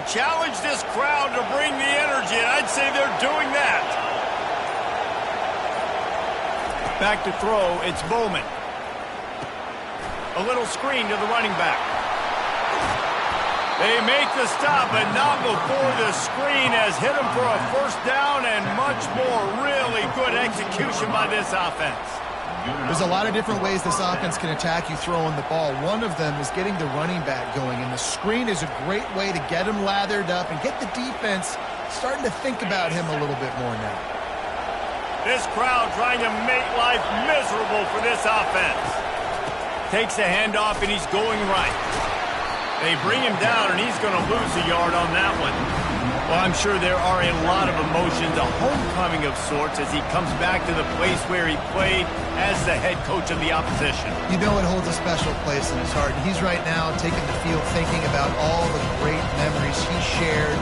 challenge this crowd to bring the energy, and I'd say they're doing that. Back to throw, it's Bowman. A little screen to the running back. They make the stop, but not before the screen has hit them for a first down and much more. Really good execution by this offense. There's a lot of different ways this offense can attack you throwing the ball. One of them is getting the running back going, and the screen is a great way to get him lathered up and get the defense starting to think about him a little bit more now. This crowd trying to make life miserable for this offense. Takes the handoff, and he's going right. They bring him down, and he's going to lose a yard on that one. Well, I'm sure there are a lot of emotions, a homecoming of sorts, as he comes back to the place where he played as the head coach of the opposition. You know it holds a special place in his heart, and he's right now taking the field thinking about all the great memories he shared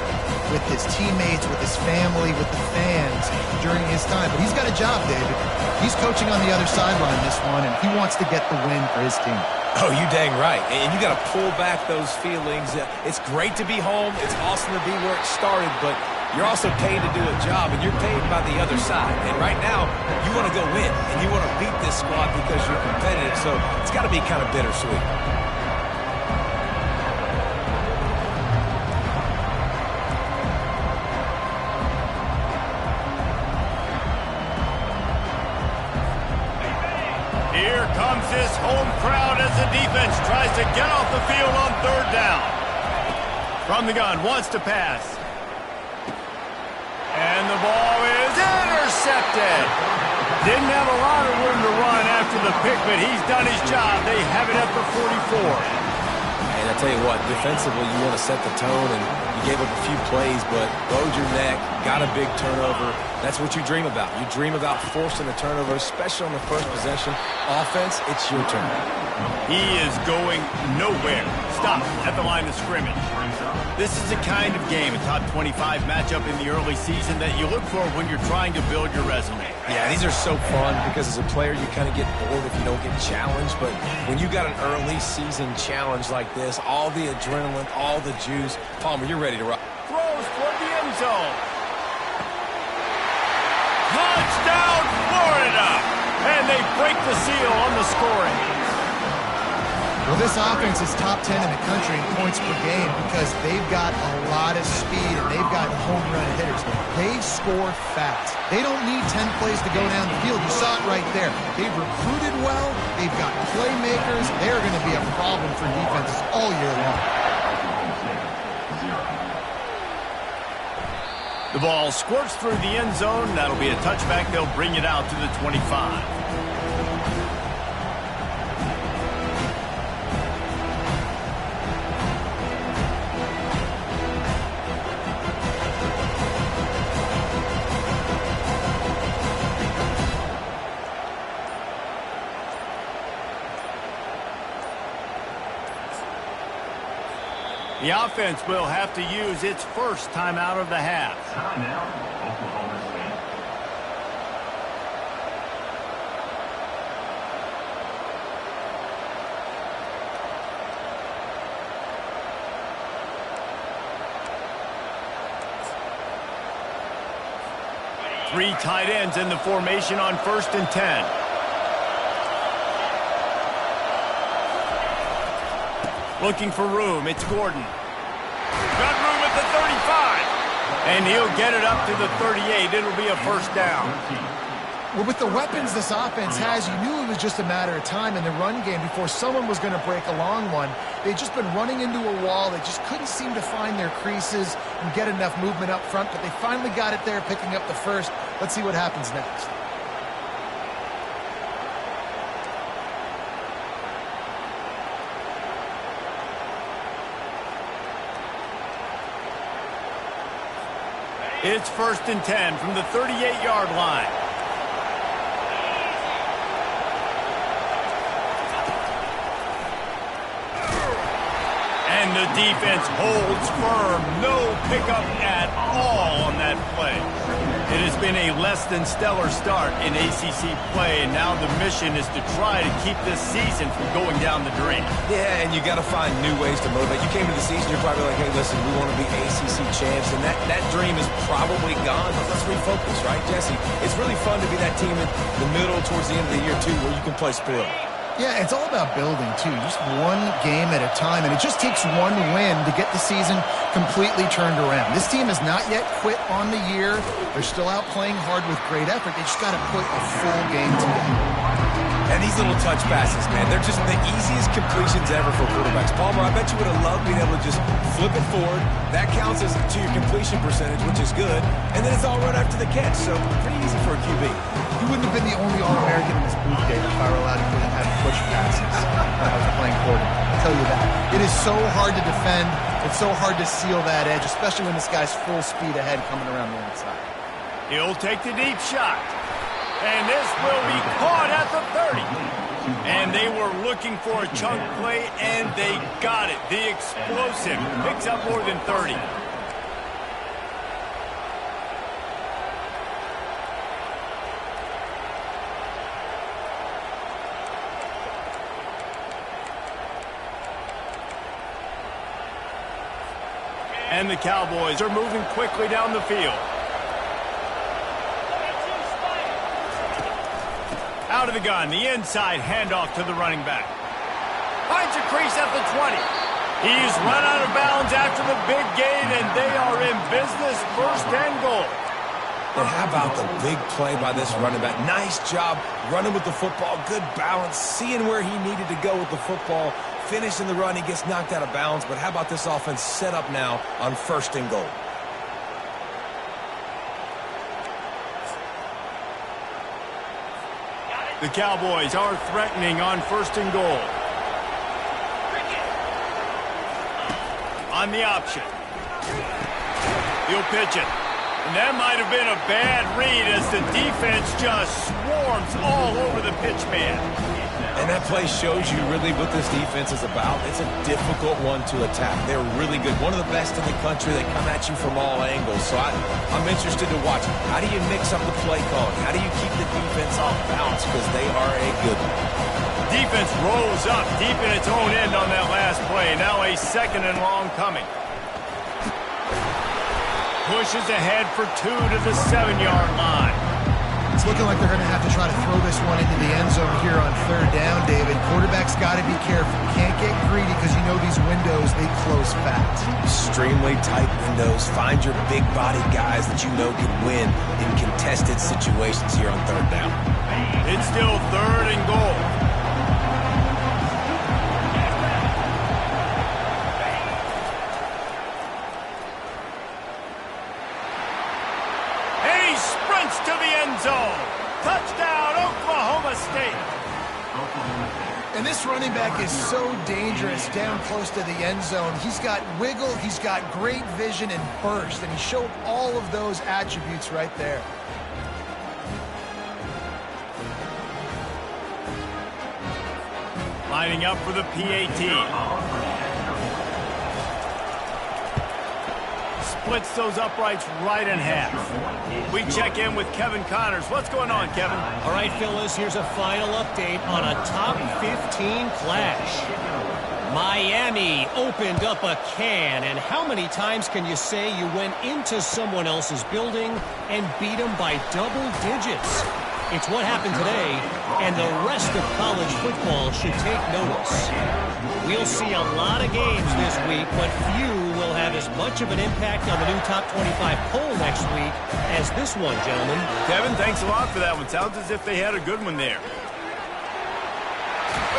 with his teammates, with his family, with the fans during his time. But he's got a job, David. He's coaching on the other sideline this one, and he wants to get the win for his team. Oh, you dang right. And you got to pull back those feelings. It's great to be home. It's awesome to be where it started, but you're also paid to do a job, and you're paid by the other side. And right now, you want to go win, and you want to beat this squad because you're competitive, so it's got to be kind of bittersweet. Here comes this home crowd as the defense tries to get off the field on third down. From the gun, wants to pass. And the ball is intercepted. Didn't have a lot of room to run after the pick, but he's done his job. They have it at the 44. And I tell you what, defensively, you want to set the tone, and you gave up a few plays, but rode your neck, got a big turnover. That's what you dream about. You dream about forcing a turnover, especially on the first possession. Offense, it's your turn. He is going nowhere. Stop at the line of scrimmage. This is the kind of game, a top 25 matchup in the early season, that you look for when you're trying to build your resume. Yeah, these are so fun because as a player, you kind of get bored if you don't get challenged. But when you got an early season challenge like this, all the adrenaline, all the juice, Palmer, you're ready to rock. Throws toward the end zone. Touchdown, Florida! And they break the seal on the scoring. Well, this offense is top 10 in the country in points per game because they've got a lot of speed and they've got home run hitters. They score fast. They don't need 10 plays to go down the field. You saw it right there. They've recruited well. They've got playmakers. They're going to be a problem for defenses all year long. The ball squirts through the end zone. That'll be a touchback. They'll bring it out to the 25. The offense will have to use its first timeout of the half. Timeout, Oklahoma State. Three tight ends in the formation on 1st and 10. Looking for room, it's Gordon. Got room at the 35. And he'll get it up to the 38. It'll be a first down. Well, with the weapons this offense has, you knew it was just a matter of time in the run game before someone was going to break a long one. They'd just been running into a wall. They just couldn't seem to find their creases and get enough movement up front, but they finally got it there, picking up the first. Let's see what happens next. It's 1st and 10 from the 38-yard line. And the defense holds firm. No pickup at all on that play. It has been a less than stellar start in ACC play, and now the mission is to try to keep this season from going down the drain. Yeah, and you got to find new ways to motivate. You came to the season, you're probably like, hey, listen, we want to be ACC champs, and that dream is probably gone, but let's refocus, right, Jesse? It's really fun to be that team in the middle towards the end of the year, too, where you can play spoil. Yeah, it's all about building, too. Just one game at a time, and it just takes one win to get the season completely turned around. This team has not yet quit on the year. They're still out playing hard with great effort. They just got to put a full game together. And these little touch passes, man, they're just the easiest completions ever for quarterbacks. Palmer, I bet you would have loved being able to just flip it forward. That counts as to your completion percentage, which is good. And then it's all right after the catch, so pretty easy for a QB. He wouldn't have been the only All-American in this booth game if I were allowed to put him had push passes when I was playing quarterback. I'll tell you that. It is so hard to defend. It's so hard to seal that edge, especially when this guy's full speed ahead coming around the inside. He'll take the deep shot. And this will be caught at the 30. And they were looking for a chunk play, and they got it. The explosive picks up more than 30. And the Cowboys are moving quickly down the field. Out of the gun, the inside handoff to the running back. Finds a crease at the 20. He's run out of bounds after the big gain, and they are in business, 1st and goal. And how about the big play by this running back? Nice job running with the football, good balance, seeing where he needed to go with the football, finishing the run. He gets knocked out of bounds, but how about this offense set up now on 1st and goal? The Cowboys are threatening on 1st and goal. On the option. He'll pitch it. And that might have been a bad read as the defense just swarms all over the pitch man. And that play shows you really what this defense is about. It's a difficult one to attack. They're really good. One of the best in the country. They come at you from all angles. So I'm interested to watch. How do you mix up the play calling? How do you keep the defense off balance? Because they are a good one. Defense rolls up deep in its own end on that last play. Now a 2nd and long coming. Pushes ahead for 2 to the 7-yard line. It's looking like they're going to have to try to throw this one into the end zone here on 3rd down, David. Quarterback's got to be careful. Can't get greedy because you know these windows, they close fast. Extremely tight windows. Find your big body guys that you know can win in contested situations here on 3rd down. It's still 3rd and goal. To the end zone. Touchdown, Oklahoma State. And this running back is so dangerous down close to the end zone. He's got wiggle, he's got great vision and burst, and he showed all of those attributes right there. Lining up for the PAT. Splits those uprights right in half. We check in with Kevin Connors. What's going on, Kevin? All right, Phyllis, here's a final update on a top 15 clash. Miami opened up a can, and how many times can you say you went into someone else's building and beat them by double digits? It's what happened today, and the rest of college football should take notice. We'll see a lot of games this week, but few will have as much of an impact on the new Top 25 poll next week as this one, gentlemen. Kevin, thanks a lot for that one. Sounds as if they had a good one there.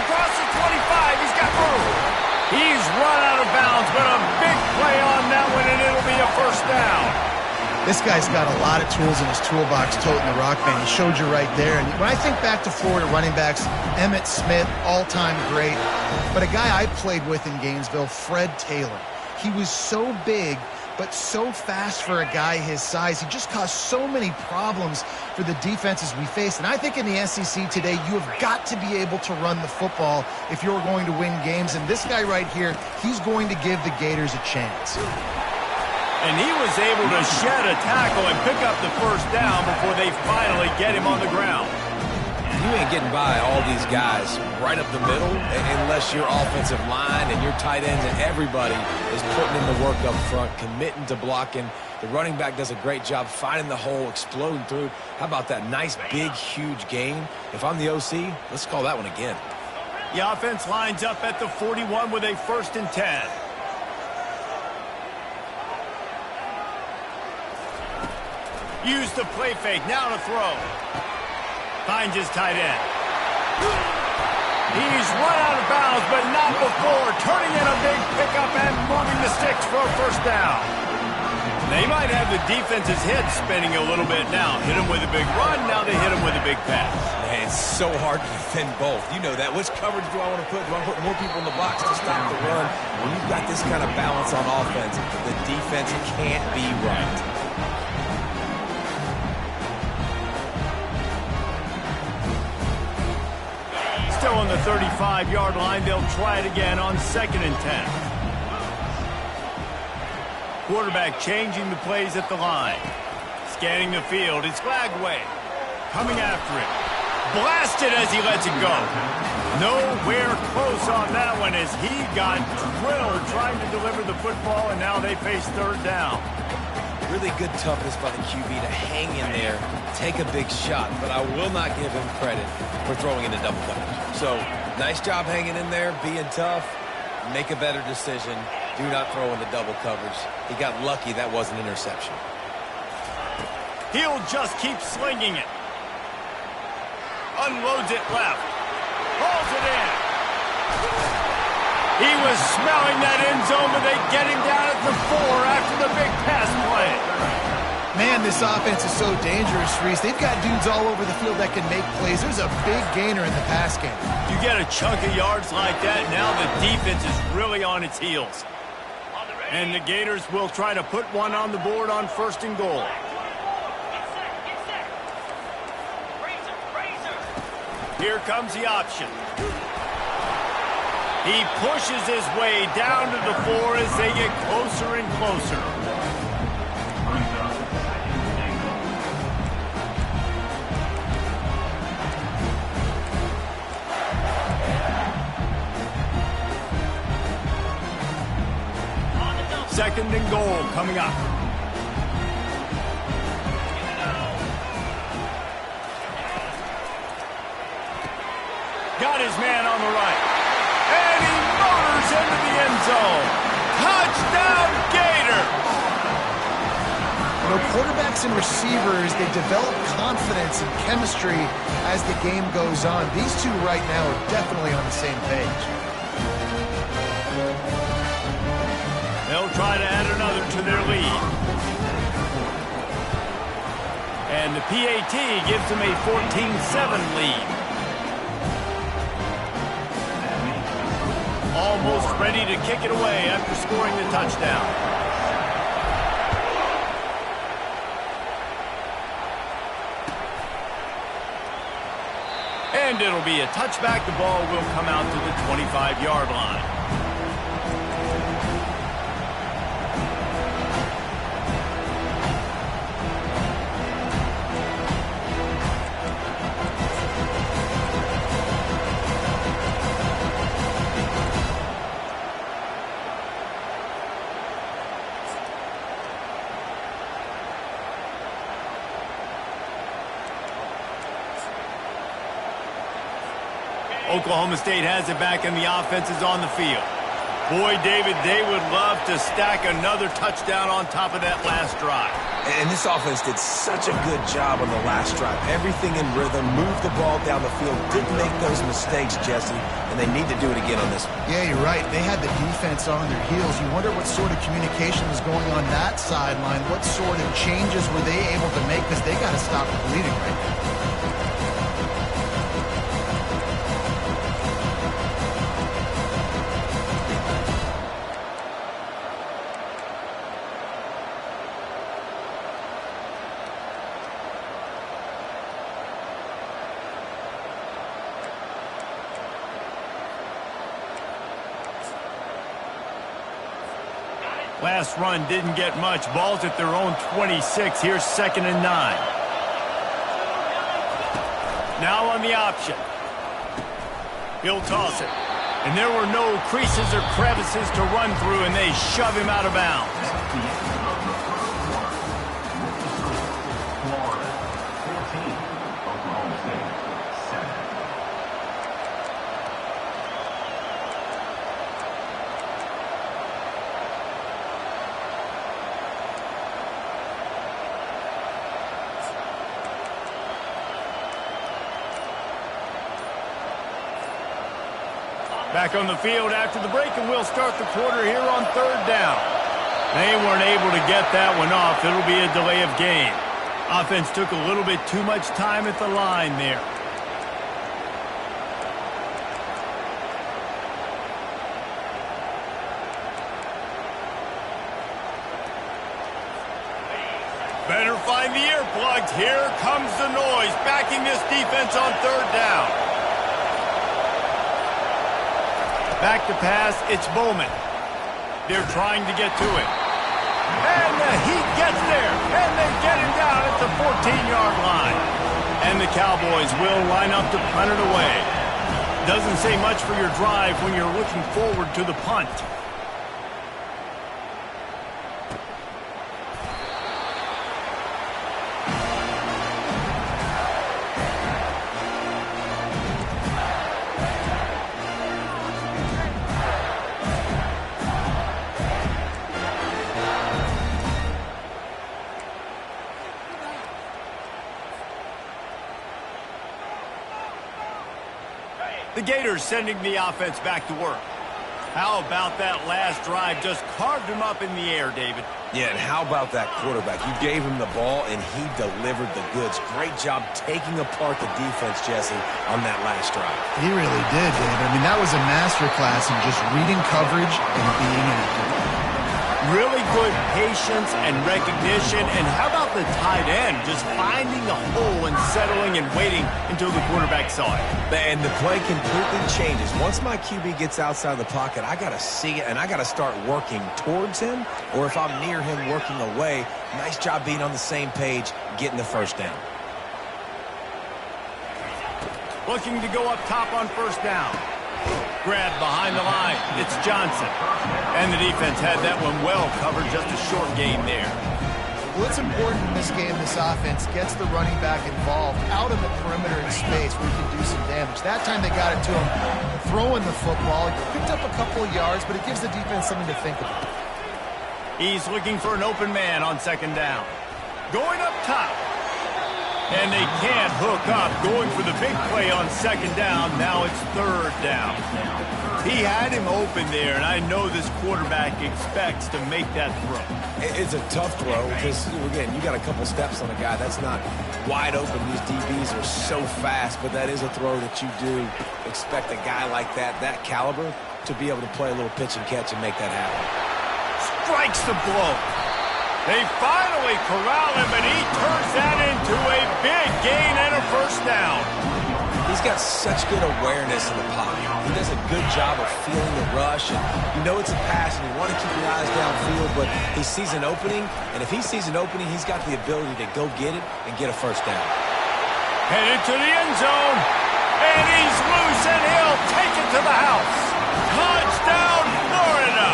Across the 25, he's got room. He's run out of bounds, but a big play on that one, and it'll be a 1st down. This guy's got a lot of tools in his toolbox toting the rock, man. He showed you right there. And when I think back to Florida running backs, Emmitt Smith, all-time great. But a guy I played with in Gainesville, Fred Taylor. He was so big, but so fast for a guy his size. He just caused so many problems for the defenses we faced. And I think in the SEC today, you have got to be able to run the football if you're going to win games. And this guy right here, he's going to give the Gators a chance. And he was able to shed a tackle and pick up the first down before they finally get him on the ground. You ain't getting by all these guys right up the middle unless your offensive line and your tight ends and everybody is putting in the work up front, committing to blocking. The running back does a great job finding the hole, exploding through. How about that nice, big, huge gain? If I'm the OC, let's call that one again. The offense lines up at the 41 with a 1st and 10. Use the play fake, now to throw. Finds his tight end. He's run out of bounds, but not before. Turning in a big pickup and moving the sticks for a first down. They might have the defense's head spinning a little bit now. Hit him with a big run, now they hit him with a big pass. Man, it's so hard to defend both. You know that. Which coverage do I want to put? Do I put more people in the box to stop the run? When you've got this kind of balance on offense, the defense can't be right. Still on the 35-yard line, they'll try it again on 2nd and 10. Quarterback changing the plays at the line. Scanning the field, it's Lagway. Coming after it. Blasted as he lets it go. Nowhere close on that one as he got drilled trying to deliver the football, and now they face 3rd down. Really good toughness by the QB to hang in there, take a big shot, but I will not give him credit for throwing into double coverage. So, nice job hanging in there, being tough, make a better decision, do not throw into double coverage. He got lucky that was an interception. He'll just keep slinging it. Unloads it left. Hauls it in. He was smelling that end zone, but they get him down at the 4 after the big pass play. Man, this offense is so dangerous, Reese. They've got dudes all over the field that can make plays. There's a big gainer in the pass game. You get a chunk of yards like that, now the defense is really on its heels. And the Gators will try to put one on the board on 1st and goal. Here comes the option. He pushes his way down to the 4 as they get closer and closer. Second and goal coming up. Got his man on the right. And he motors into the end zone. Touchdown, Gators! You know, quarterbacks and receivers, they develop confidence and chemistry as the game goes on. These two right now are definitely on the same page. They'll try to add another to their lead. And the PAT gives them a 14-7 lead. Almost ready to kick it away after scoring the touchdown. And it'll be a touchback. The ball will come out to the 25-yard line. Oklahoma State has it back and the offense is on the field. Boy, David, they would love to stack another touchdown on top of that last drive. And this offense did such a good job on the last drive. Everything in rhythm, moved the ball down the field, didn't make those mistakes, Jesse, and they need to do it again on this one. Yeah, you're right. They had the defense on their heels. You wonder what sort of communication was going on that sideline. What sort of changes were they able to make because they got to stop the bleeding right now. Last run didn't get much. Ball's at their own 26. Here's 2nd and 9. Now on the option. He'll toss it. And there were no creases or crevices to run through, and they shove him out of bounds. Back on the field after the break, and we'll start the quarter here on 3rd down. They weren't able to get that one off. It'll be a delay of game. Offense took a little bit too much time at the line there. Better find the earplugs. Here comes the noise, backing this defense on 3rd down. Back to pass, it's Bowman. They're trying to get to him. And the Heat gets there, and they get him down at the 14-yard line. And the Cowboys will line up to punt it away. Doesn't say much for your drive when you're looking forward to the punt. The Gators sending the offense back to work. How about that last drive? Just carved him up in the air, David. Yeah, and how about that quarterback? You gave him the ball, and he delivered the goods. Great job taking apart the defense, Jesse, on that last drive. He really did, David. I mean, that was a masterclass in just reading coverage and being accurate. Really good patience and recognition. And how about the tight end just finding the hole and settling and waiting until the quarterback saw it? And the play completely changes. Once my QB gets outside the pocket, I got to see it, and I got to start working towards him, or if I'm near him, working away. Nice job being on the same page, getting the first down. Looking to go up top on 1st down. Grabbed behind the line. It's Johnson. And the defense had that one well covered. Just a short game there. What's important in this game, this offense gets the running back involved out of the perimeter in space where he can do some damage. That time they got it to him throwing the football. He picked up a couple of yards, but it gives the defense something to think about. He's looking for an open man on 2nd down. Going up top. And they can't hook up. Going for the big play on 2nd down. Now it's 3rd down. He had him open there, and I know this quarterback expects to make that throw. It's a tough throw because, again, you got a couple steps on a guy. That's not wide open. These DBs are so fast, but that is a throw that you do expect a guy like that caliber, to be able to play a little pitch and catch and make that happen. Strikes the blow. They finally corral him, and he turns that into a big gain and a 1st down. He's got such good awareness in the pocket. He does a good job of feeling the rush, and you know it's a pass, and you want to keep your eyes downfield, but he sees an opening, and if he sees an opening, he's got the ability to go get it and get a 1st down. Headed to the end zone, and he's loose, and he'll take it to the house. Touchdown, Florida!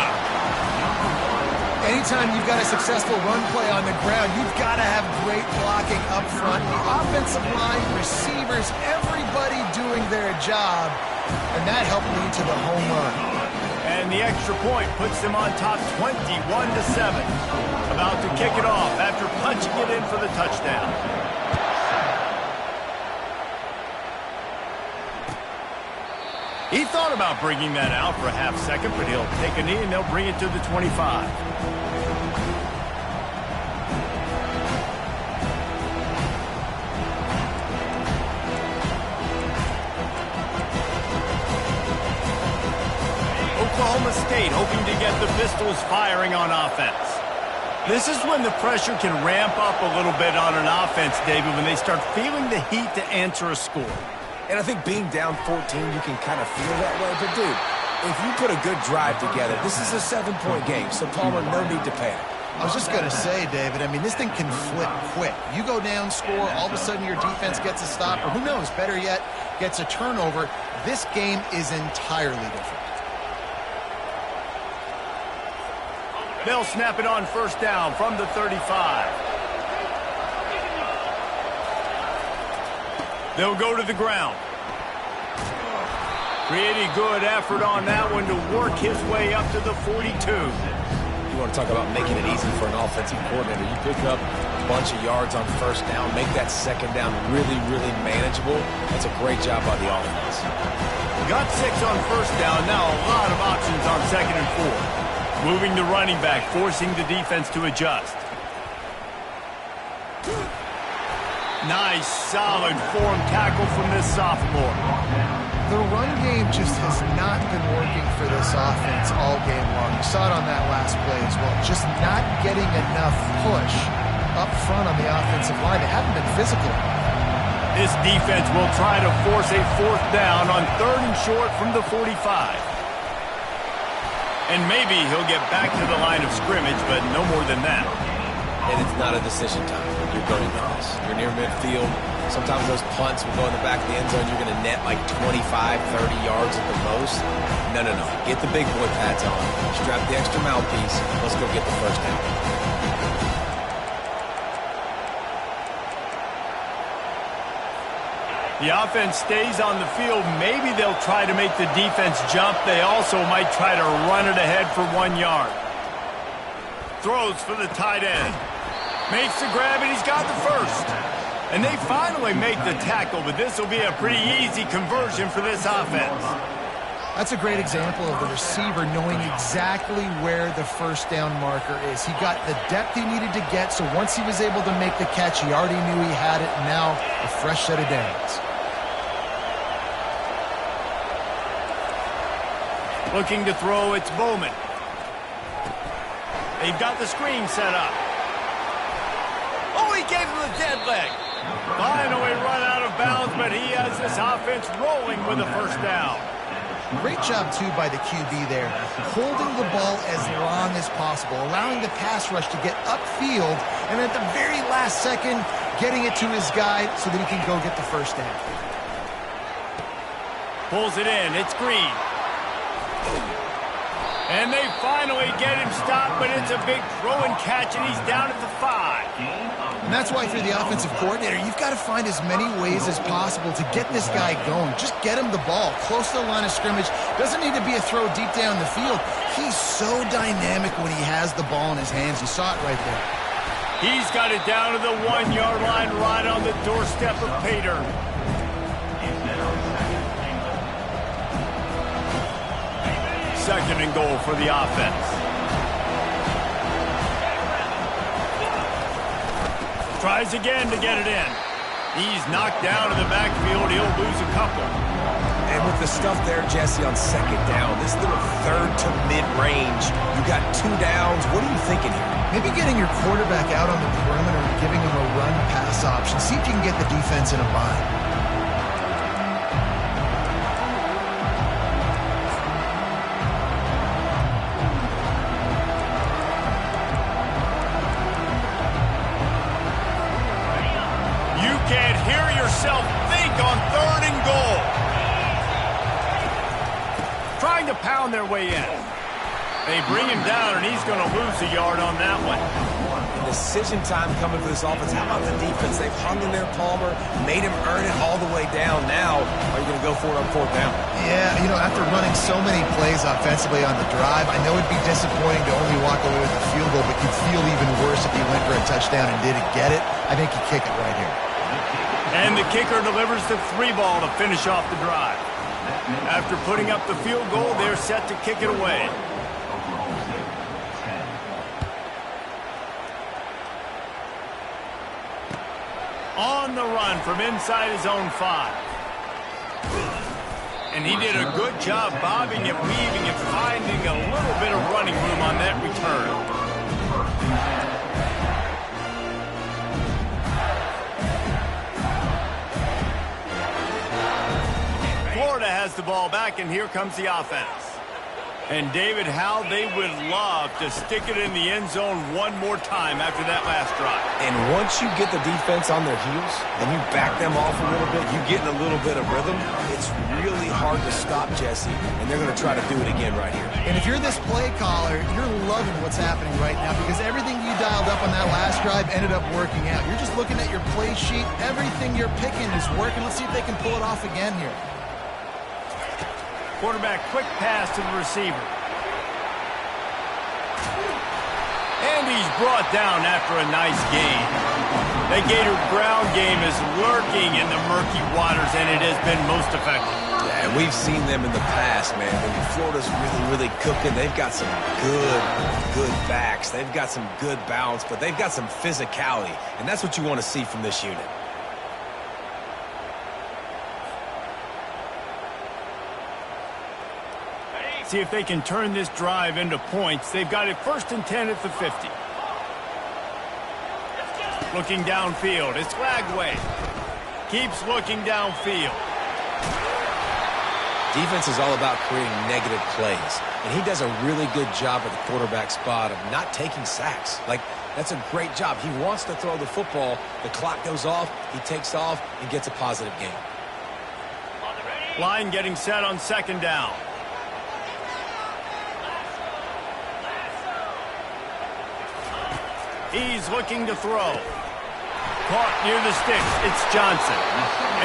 Anytime you've got a successful run play on the ground, you've got to have great blocking up front. The offensive line, receivers, everybody doing their job, and that helped lead to the home run. And the extra point puts them on top 21-7. About to kick it off after punching it in for the touchdown. He thought about bringing that out for a half second, but he'll take a knee and they'll bring it to the 25. Oklahoma State hoping to get the Pistols firing on offense. This is when the pressure can ramp up a little bit on an offense, David, when they start feeling the heat to answer a score. And I think being down 14, you can kind of feel that way. But, dude, if you put a good drive together, this is a 7-point game, so Palmer, no need to panic. I was just going to say, David, I mean, this thing can flip quick. You go down, score, all of a sudden your defense gets a stop, or who knows, better yet, gets a turnover. This game is entirely different. They'll snap it on first down from the 35. They'll go to the ground. Pretty good effort on that one to work his way up to the 42. You want to talk about making it easy for an offensive coordinator. You pick up a bunch of yards on first down, make that second down really, really manageable. That's a great job by the offense. Got 6 on first down. Now a lot of options on second and 4. Moving the running back, forcing the defense to adjust. Nice, solid form tackle from this sophomore. The run game just has not been working for this offense all game long. You saw it on that last play as well. Just not getting enough push up front on the offensive line. They haven't been physical. This defense will try to force a 4th down on 3rd and short from the 45. And maybe he'll get back to the line of scrimmage, but no more than that. And it's not a decision time when you're going to this. You're near midfield. Sometimes those punts will go in the back of the end zone. You're going to net like 25, 30 yards at the most. No. Get the big boy pads on. Strap the extra mouthpiece. Let's go get the first down. The offense stays on the field. Maybe they'll try to make the defense jump. They also might try to run it ahead for 1 yard. Throws for the tight end. Makes the grab, and he's got the first. And they finally make the tackle, but this will be a pretty easy conversion for this offense. That's a great example of the receiver knowing exactly where the first down marker is. He got the depth he needed to get, so once he was able to make the catch, he already knew he had it, and now a fresh set of downs. Looking to throw, it's Bowman. They've got the screen set up. Oh, he gave him the dead leg. Finally run out of bounds, but he has this offense rolling with a first down. Great job, too, by the QB there, holding the ball as long as possible, allowing the pass rush to get upfield, and at the very last second, getting it to his guy so that he can go get the first down. Pulls it in. It's Green. And they finally get him stopped, but it's a big throw and catch, and he's down at the 5. And that's why, if you're the offensive coordinator, you've got to find as many ways as possible to get this guy going. Just get him the ball close to the line of scrimmage. Doesn't need to be a throw deep down the field. He's so dynamic when he has the ball in his hands. You saw it right there. He's got it down to the 1 yard line, right on the doorstep of Pater. Second and goal for the offense. Tries again to get it in. He's knocked down in the backfield. He'll lose a couple. And with the stuff there, Jesse, on second down, this little third to mid-range, you got 2 downs. What are you thinking here? Maybe getting your quarterback out on the perimeter and giving him a run-pass option. See if you can get the defense in a bind. Can't hear yourself think on 3rd and goal. Trying to pound their way in. They bring him down, and he's going to lose a yard on that one. Decision time coming for this offense. How about the defense? They've hung in there, Palmer, made him earn it all the way down. Now, are you going to go for it on 4th down? Yeah, you know, after running so many plays offensively on the drive, I know it'd be disappointing to only walk away with a field goal, but you'd feel even worse if you went for a touchdown and didn't get it. I think you kick it right here. And the kicker delivers the 3 ball to finish off the drive. After putting up the field goal, they're set to kick it away. On the run from inside his own 5. And he did a good job bobbing and weaving and finding a little bit of running room on that return. Florida has the ball back, and here comes the offense. And, David, how they would love to stick it in the end zone one more time after that last drive. And once you get the defense on their heels and you back them off a little bit, you get in a little bit of rhythm, it's really hard to stop, Jesse, and they're going to try to do it again right here. And if you're this play caller, you're loving what's happening right now because everything you dialed up on that last drive ended up working out. You're just looking at your play sheet. Everything you're picking is working. Let's see if they can pull it off again here. Quarterback quick pass to the receiver. And he's brought down after a nice gain. The Gator ground game is lurking in the murky waters, and it has been most effective. Yeah, and we've seen them in the past, man. When Florida's really cooking, they've got some good backs. They've got some good balance, but they've got some physicality, and that's what you want to see from this unit. See if they can turn this drive into points. They've got it 1st and 10 at the 50. Looking downfield. It's Lagway. Keeps looking downfield. Defense is all about creating negative plays, and he does a really good job at the quarterback spot of not taking sacks. Like, that's a great job. He wants to throw the football. The clock goes off. He takes off and gets a positive gain. Line getting set on 2nd down. He's looking to throw. Caught near the sticks. It's Johnson.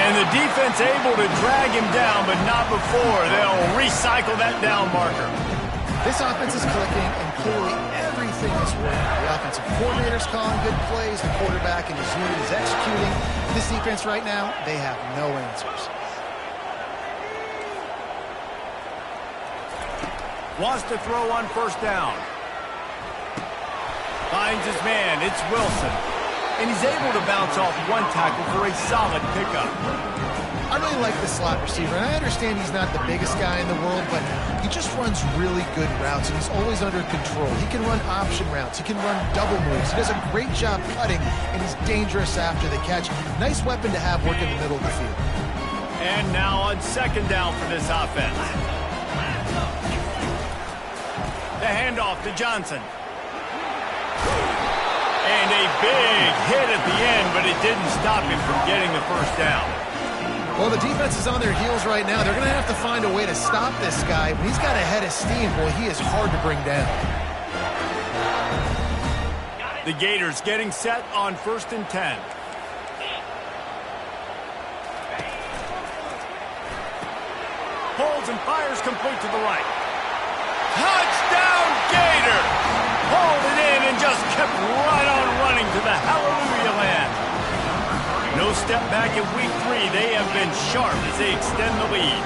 And the defense able to drag him down, but not before. They'll recycle that down marker. This offense is clicking, and clearly everything is working. The offensive coordinator's calling good plays. The quarterback and his unit is executing. This defense right now, they have no answers. Wants to throw on 1st down. Finds his man. It's Wilson. And he's able to bounce off one tackle for a solid pickup. I really like the slot receiver, and I understand he's not the biggest guy in the world, but he just runs really good routes, and he's always under control. He can run option routes. He can run double moves. He does a great job cutting, and he's dangerous after the catch. Nice weapon to have work in the middle of the field. And now on 2nd down for this offense. The handoff to Johnson. And a big hit at the end, but it didn't stop him from getting the 1st down. Well, the defense is on their heels right now. They're going to have to find a way to stop this guy. When he's got a head of steam, boy, he is hard to bring down. The Gators getting set on 1st and 10. Pulls and fires complete to the right. Touchdown, Gator! Hauled it in and just kept right on running to the hallelujah land. No step back in week 3. They have been sharp as they extend the lead.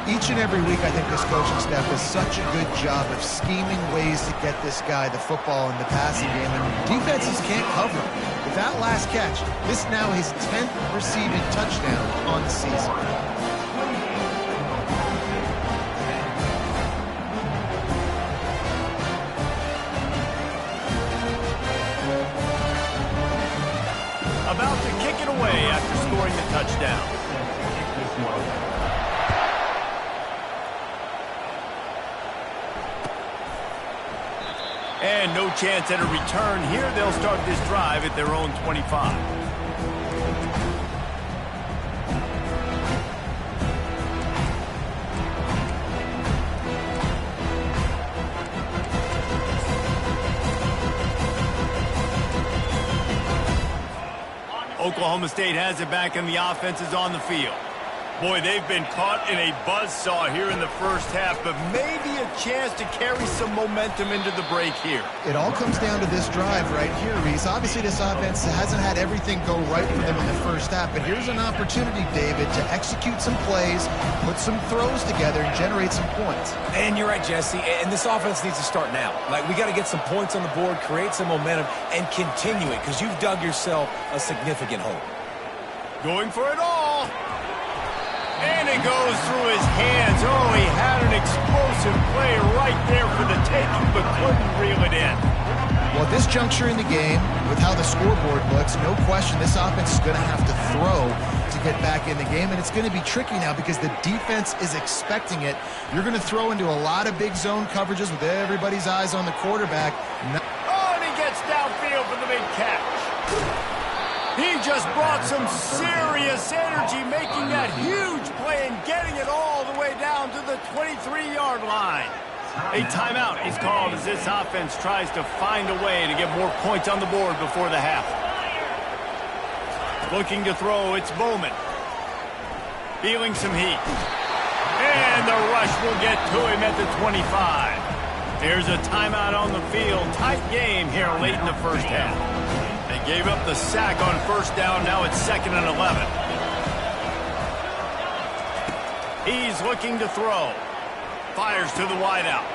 Each and every week, I think this coaching staff does such a good job of scheming ways to get this guy the football in the passing game, and defenses can't cover him. With that last catch, this now his 10th receiving touchdown on the season. About to kick it away after scoring the touchdown. And no chance at a return here. They'll start this drive at their own 25. Oklahoma State has it back, and the offense is on the field. Boy, they've been caught in a buzzsaw here in the 1st half, but maybe a chance to carry some momentum into the break here. It all comes down to this drive right here, Reese. Obviously, this offense hasn't had everything go right for them in the 1st half, but here's an opportunity, David, to execute some plays, put some throws together, and generate some points. And you're right, Jesse, and this offense needs to start now. Like, we got to get some points on the board, create some momentum, and continue it, because you've dug yourself a significant hole. Going for it all. And it goes through his hands. Oh, he had an explosive play right there for the taking, but couldn't reel it in. Well, at this juncture in the game, with how the scoreboard looks, no question this offense is going to have to throw to get back in the game, and it's going to be tricky now because the defense is expecting it. You're going to throw into a lot of big zone coverages with everybody's eyes on the quarterback. Oh, and he gets downfield for the big catch. He just brought some serious energy, making that huge play and getting it all the way down to the 23-yard line. A timeout is called as this offense tries to find a way to get more points on the board before the half. Looking to throw, it's Bowman. Feeling some heat. And the rush will get to him at the 25. There's a timeout on the field. Tight game here late in the first half. They gave up the sack on first down. Now it's 2nd and 11. He's looking to throw. Fires to the wideout.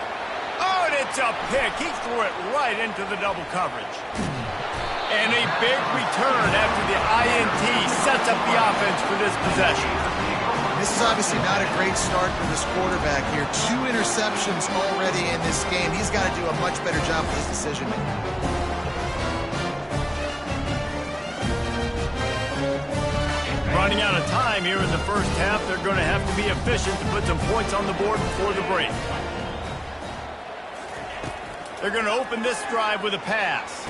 Oh, and it's a pick. He threw it right into the double coverage. And a big return after the INT sets up the offense for this possession. This is obviously not a great start for this quarterback here. 2 interceptions already in this game. He's got to do a much better job with his decision-making. Running out of time here in the first half. They're going to have to be efficient to put some points on the board before the break. They're going to open this drive with a pass.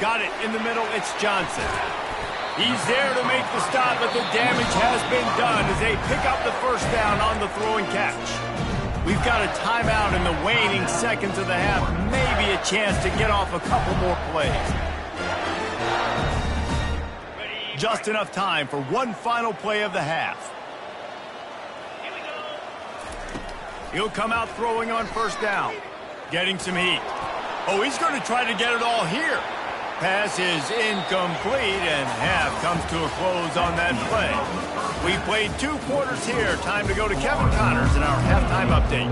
Got it in the middle. It's Johnson. He's there to make the stop, but the damage has been done as they pick up the first down on the throw and catch. We've got a timeout in the waning seconds of the half. Maybe a chance to get off a couple more plays. Just enough time for one final play of the half. He'll come out throwing on first down. Getting some heat. Oh, he's going to try to get it all here. Pass is incomplete, and half comes to a close on that play. We played 2 quarters here. Time to go to Kevin Connors in our halftime update.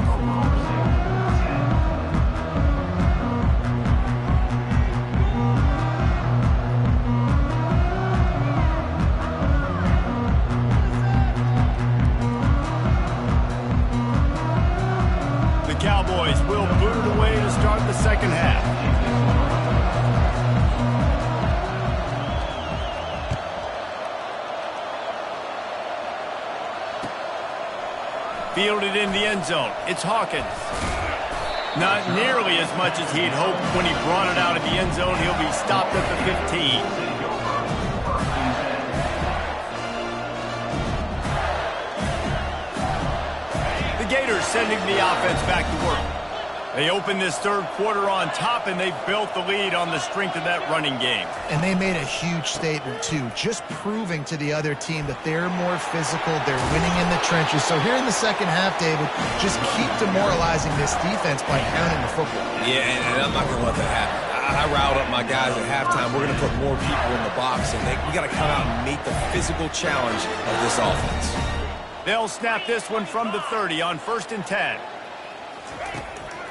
Cowboys will boot it away to start the second half. Fielded in the end zone. It's Hawkins. Not nearly as much as he'd hoped when he brought it out of the end zone. He'll be stopped at the 15. Gators sending the offense back to work. They opened this third quarter on top, and they built the lead on the strength of that running game. And they made a huge statement, too, just proving to the other team that they're more physical, they're winning in the trenches. So here in the second half, David, just keep demoralizing this defense by pounding the football. Yeah, and I'm not going to let that happen. I riled up my guys at halftime. We're going to put more people in the box, and we got to come out and meet the physical challenge of this offense. They'll snap this one from the 30 on 1st and 10.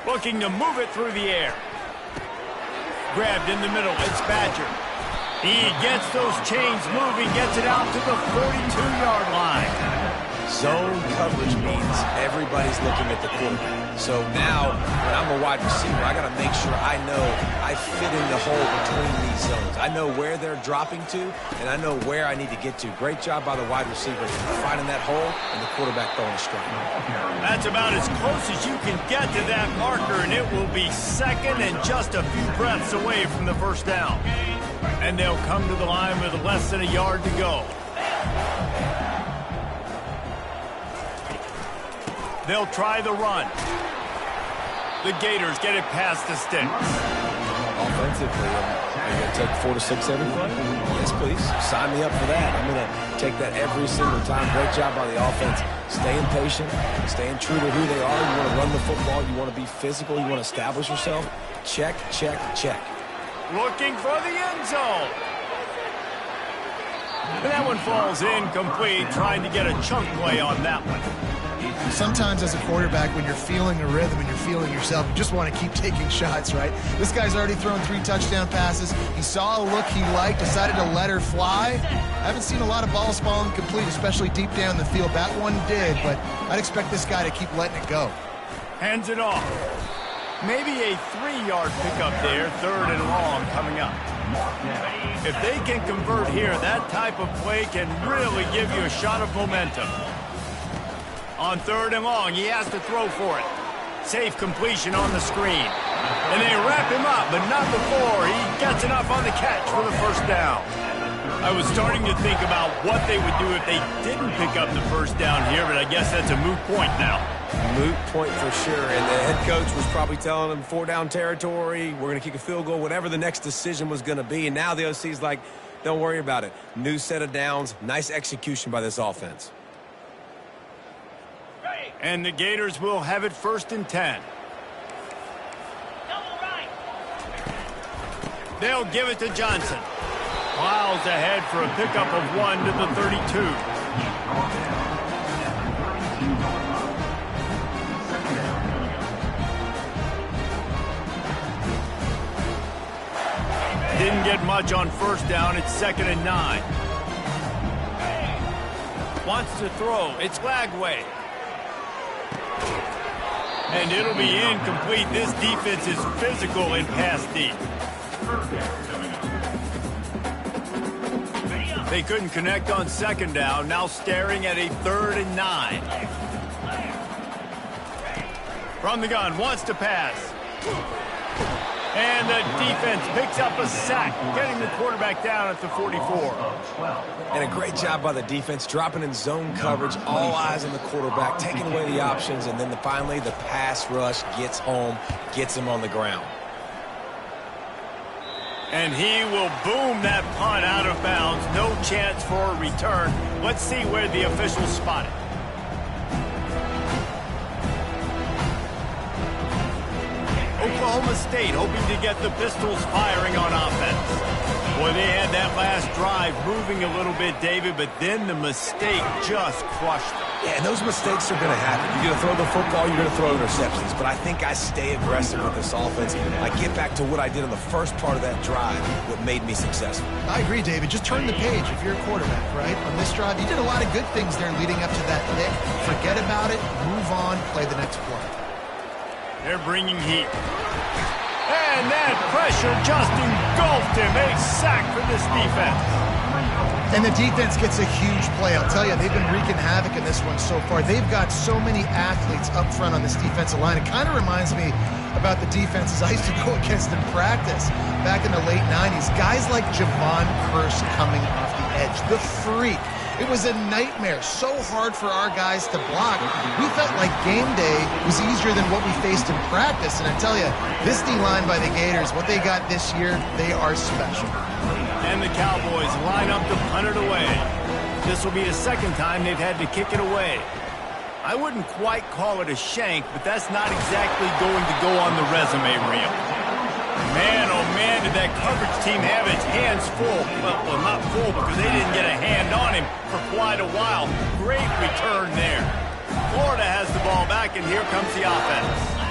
Looking to move it through the air. Grabbed in the middle. It's Badger. He gets those chains moving, gets it out to the 42-yard line. Zone coverage means everybody's looking at the quarterback. So now, when I'm a wide receiver, I got to make sure I know I fit in the hole between these zones. I know where they're dropping to, and I know where I need to get to. Great job by the wide receiver finding that hole and the quarterback throwing a strike. That's about as close as you can get to that marker, and it will be second and just a few breaths away from the first down. And they'll come to the line with less than a yard to go. They'll try the run. The Gators get it past the sticks. Offensively, are you going to take 4 to 6 every play? Yes, please. Sign me up for that. I'm going to take that every single time. Great job by the offense. Staying patient, staying true to who they are. You want to run the football. You want to be physical. You want to establish yourself. Check, check, check. Looking for the end zone. And that one falls incomplete, trying to get a chunk play on that one. Sometimes as a quarterback, when you're feeling a rhythm and you're feeling yourself, you just want to keep taking shots, right? This guy's already thrown 3 touchdown passes. He saw a look he liked, decided to let her fly. I haven't seen a lot of balls falling complete, especially deep down the field. That one did, but I'd expect this guy to keep letting it go. Hands it off. Maybe a 3-yard pickup there, 3rd and long coming up. If they can convert here, that type of play can really give you a shot of momentum. On 3rd and long, he has to throw for it. Safe completion on the screen. And they wrap him up, but not before he gets enough on the catch for the first down. I was starting to think about what they would do if they didn't pick up the first down here, but I guess that's a moot point now. Moot point for sure, and the head coach was probably telling them 4-down territory, we're going to kick a field goal, whatever the next decision was going to be, and now the OC's like, don't worry about it. New set of downs, nice execution by this offense. And the Gators will have it 1st and 10. They'll give it to Johnson. Miles ahead for a pickup of 1 to the 32. Didn't get much on 1st down. It's 2nd and 9. Wants to throw. It's Lagway. And it'll be incomplete. This defense is physical in pass deep. They couldn't connect on 2nd down. Now staring at a 3rd and 9. From the gun, wants to pass. And the defense picks up a sack, getting the quarterback down at the 44. And a great job by the defense, dropping in zone coverage, all eyes on the quarterback, taking away the options, and then finally the pass rush gets home, gets him on the ground. And he will boom that punt out of bounds. No chance for a return. Let's see where the officials spot it. Oklahoma State hoping to get the Pistols firing on offense. Boy, they had that last drive moving a little bit, David, but then the mistake just crushed them. Yeah, and those mistakes are going to happen. You're going to throw the football, you're going to throw interceptions. But I think I stay aggressive with this offense. I get back to what I did in the first part of that drive, what made me successful. I agree, David. Just turn the page if you're a quarterback, right? On this drive, you did a lot of good things there leading up to that pick. Forget about it, move on, play the next play. They're bringing heat. And that pressure just engulfed him. A sack for this defense. And the defense gets a huge play. I'll tell you, they've been wreaking havoc in this one so far. They've got so many athletes up front on this defensive line. It kind of reminds me about the defenses I used to go against in practice back in the late 90s. Guys like Javon Curse coming off the edge. The freak. It was a nightmare. So hard for our guys to block. We felt like game day was easier than what we faced in practice. And I tell you, this D-line by the Gators, what they got this year, they are special. And the Cowboys line up to punt it away. This will be the 2nd time they've had to kick it away. I wouldn't quite call it a shank, but that's not exactly going to go on the resume reel. Man, oh man, did that coverage team have its hands full. Well, not full because they didn't get a hand on him for quite a while. Great return there. Florida has the ball back, and here comes the offense.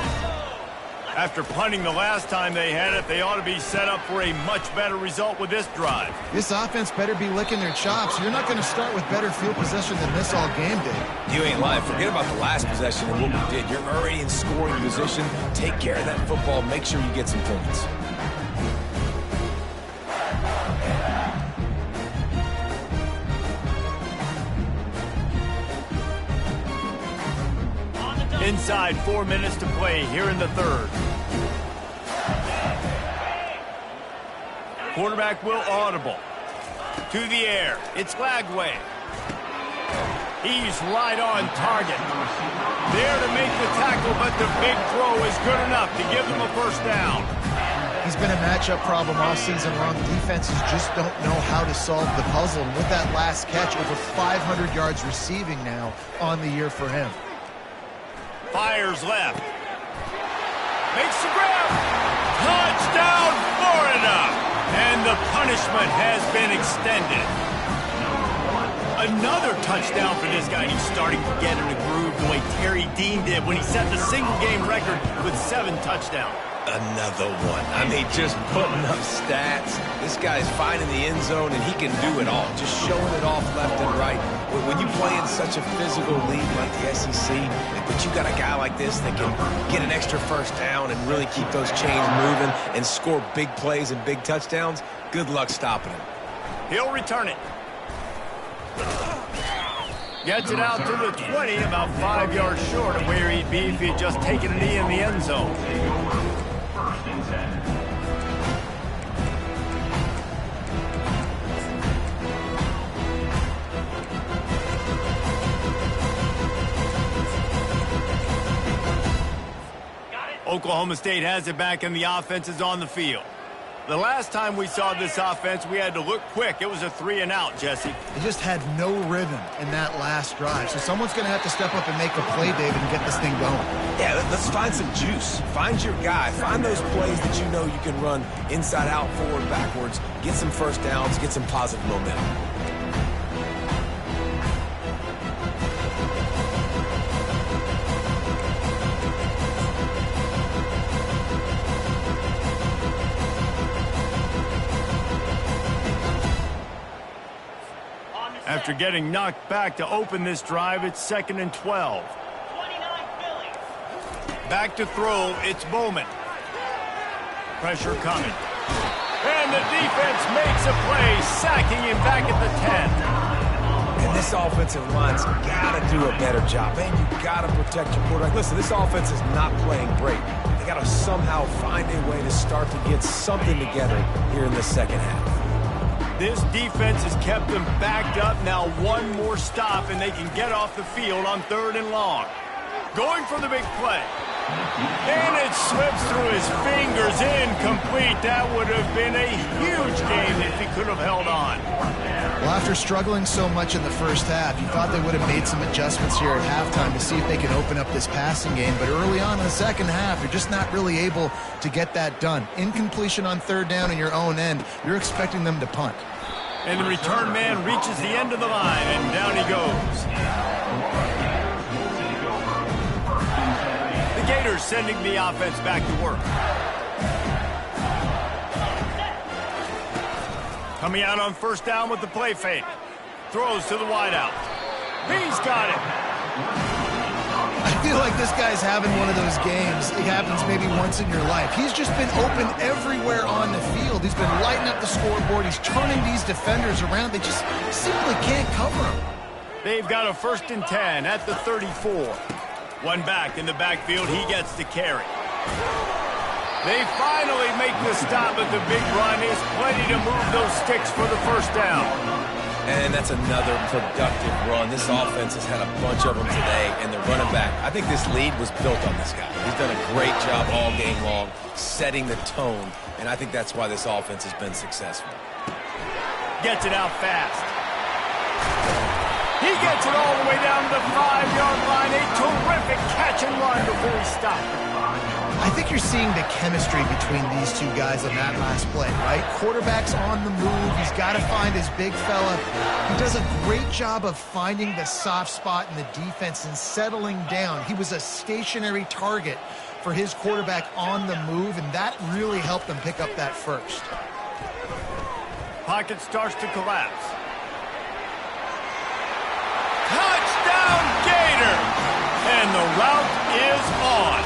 After punting the last time they had it, they ought to be set up for a much better result with this drive. This offense better be licking their chops. You're not going to start with better field possession than this all game, Dave. You ain't lying. Forget about the last possession and what we did. You're already in scoring position. Take care of that football. Make sure you get some points. Inside 4 minutes to play here in the 3rd. Quarterback will audible. To the air. It's Lagway. He's right on target. There to make the tackle, but the big throw is good enough to give them a first down. He's been a matchup problem all season long. Defenses just don't know how to solve the puzzle. And with that last catch, over 500 yards receiving now on the year for him. Fires left. Makes the grab. Touchdown, Florida. And the punishment has been extended. Another touchdown for this guy. He's starting to get in a groove the way Terry Dean did when he set the single-game record with 7 touchdowns. Another one. I mean, just putting up stats. This guy's finding the end zone, and he can do it all. Just showing it off left and right. When you play in such a physical league like the SEC, but you got a guy like this that can get an extra first down and really keep those chains moving and score big plays and big touchdowns, good luck stopping him. He'll return it. Gets it out to the 20, about 5 yards short of where he'd be if he'd just taken a knee in the end zone. First and 10. Oklahoma State has it back and the offense is on the field. The last time we saw this offense, we had to look quick. It was a 3-and-out, Jesse. They just had no rhythm in that last drive. So someone's going to have to step up and make a play, David, and get this thing going. Yeah, let's find some juice. Find your guy. Find those plays that you know you can run inside out, forward, backwards. Get some first downs. Get some positive momentum. After getting knocked back to open this drive, it's 2nd and 12. Back to throw, it's Bowman. Pressure coming. And the defense makes a play, sacking him back at the 10. And this offensive line's got to do a better job. Man, you got to protect your quarterback. Listen, this offense is not playing great. They got to somehow find a way to start to get something together here in the second half. This defense has kept them backed up. Now one more stop, and they can get off the field on 3rd and long. Going for the big play. And it slips through his fingers, incomplete. That would have been a huge game if he could have held on. Well, after struggling so much in the first half, you thought they would have made some adjustments here at halftime to see if they can open up this passing game. But early on in the second half, you're just not really able to get that done. Incompletion on 3rd down in your own end, you're expecting them to punt. And the return man reaches the end of the line, and down he goes. The Gators sending the offense back to work. Coming out on 1st down with the play fake. Throws to the wideout. He's got it. I feel like this guy's having one of those games. It happens maybe once in your life. He's just been open everywhere on the field. He's been lighting up the scoreboard. He's turning these defenders around. They just simply can't cover him. They've got a 1st and 10 at the 34. One back in the backfield. He gets to carry. They finally make the stop at the big run. Is plenty to move those sticks for the 1st down. And that's another productive run. This offense has had a bunch of them today, and the running back, I think this lead was built on this guy. He's done a great job all game long, setting the tone, and I think that's why this offense has been successful. Gets it out fast. He gets it all the way down to the 5-yard line. A terrific catch and run before he stopped. I think you're seeing the chemistry between these two guys on that last play, right? Quarterback's on the move. He's got to find his big fella. He does a great job of finding the soft spot in the defense and settling down. He was a stationary target for his quarterback on the move, and that really helped them pick up that first. Pocket starts to collapse. Touchdown, Gators! And the route is on.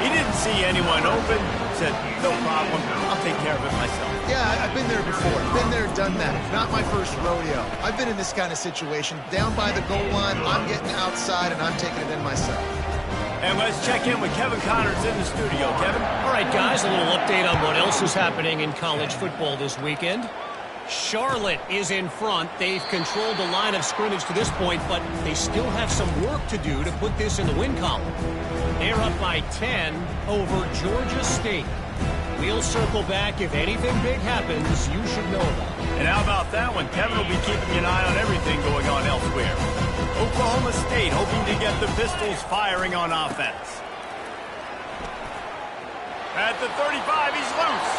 He didn't see anyone open. Said, no problem. I'll take care of it myself. Yeah, I've been there before. Been there, done that. Not my first rodeo. I've been in this kind of situation. Down by the goal line, I'm getting outside, and I'm taking it in myself. And let's check in with Kevin Connors in the studio. Kevin? All right, guys, a little update on what else is happening in college football this weekend. Charlotte is in front. They've controlled the line of scrimmage to this point, but they still have some work to do to put this in the win column. They're up by 10 over Georgia State. We'll circle back. If anything big happens, you should know about it. And how about that one? Kevin will be keeping an eye on everything going on elsewhere. Oklahoma State hoping to get the Pistols firing on offense. At the 35, he's loose.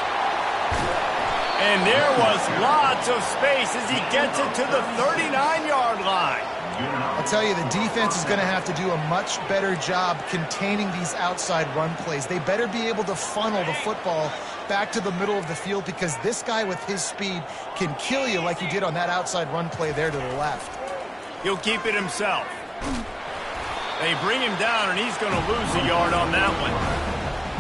And there was lots of space as he gets it to the 39-yard line. I'll tell you, the defense is going to have to do a much better job containing these outside run plays. They better be able to funnel the football back to the middle of the field because this guy with his speed can kill you like he did on that outside run play there to the left. He'll keep it himself. They bring him down, and he's going to lose a yard on that one.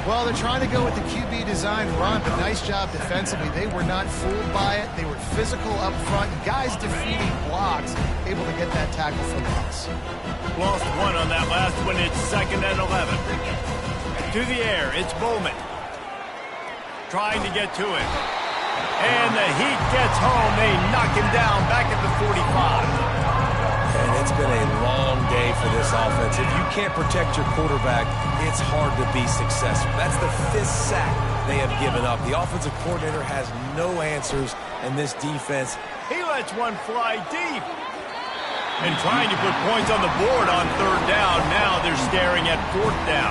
Well, they're trying to go with the QB design run, but nice job defensively. They were not fooled by it. They were physical up front. Guys defeating blocks, able to get that tackle for loss. Lost one on that last one. It's 2nd and 11. To the air, it's Bowman. Trying to get to it. And the heat gets home. They knock him down back at the 45. And it's been a long day for this offense. If you can't protect your quarterback, it's hard to be successful. That's the 5th sack they have given up. The offensive coordinator has no answers, and this defense... He lets one fly deep. And trying to put points on the board on 3rd down. Now they're staring at 4th down.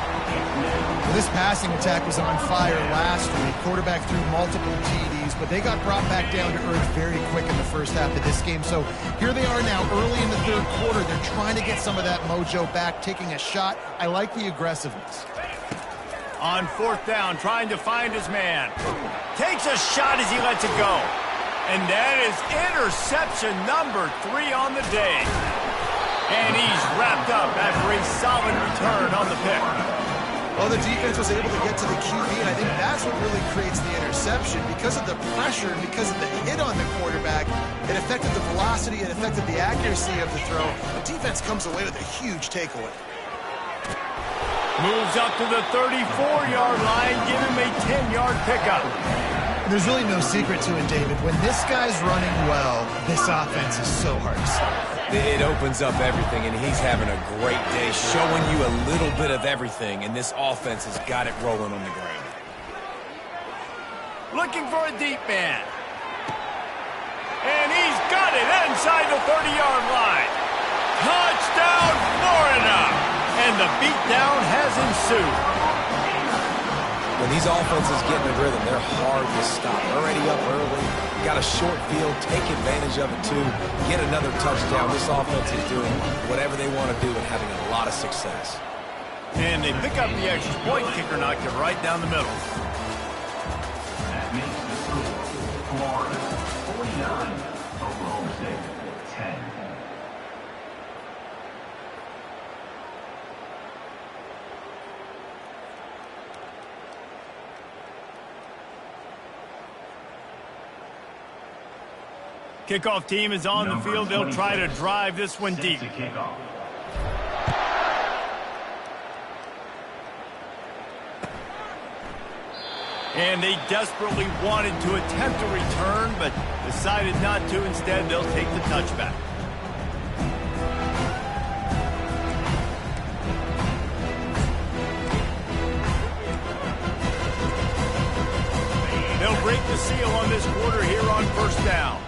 Well, this passing attack was on fire last week. Quarterback threw multiple TDs, but they got brought back down to earth very quick in the first half of this game. So here they are now early in the 3rd quarter. They're trying to get some of that mojo back, taking a shot. I like the aggressiveness. On 4th down, trying to find his man. Takes a shot as he lets it go. And that is interception number 3 on the day. And he's wrapped up after a solid return on the pick. Well, the defense was able to get to the QB, and I think that's what really creates the interception. Because of the pressure, because of the hit on the quarterback, it affected the velocity, it affected the accuracy of the throw. The defense comes away with a huge takeaway. Moves up to the 34-yard line, give him a 10-yard pickup. There's really no secret to it, David. When this guy's running well, this offense is so hard to stop. It opens up everything, and he's having a great day, showing you a little bit of everything, and this offense has got it rolling on the ground. Looking for a deep man. And he's got it inside the 30-yard line. Touchdown, Florida! And the beatdown has ensued. When these offenses get in the rhythm, they're hard to stop. Already up early, got a short field, take advantage of it too, get another touchdown. This offense is doing whatever they want to do and having a lot of success. And they pick up the extra point. Kicker knocked it right down the middle. That makes the score Florida 49, Oklahoma State 10. Kickoff team is on the field. They'll try to drive this one deep. And they desperately wanted to attempt a return, but decided not to. Instead, they'll take the touchback. They'll break the seal on this quarter here on 1st down.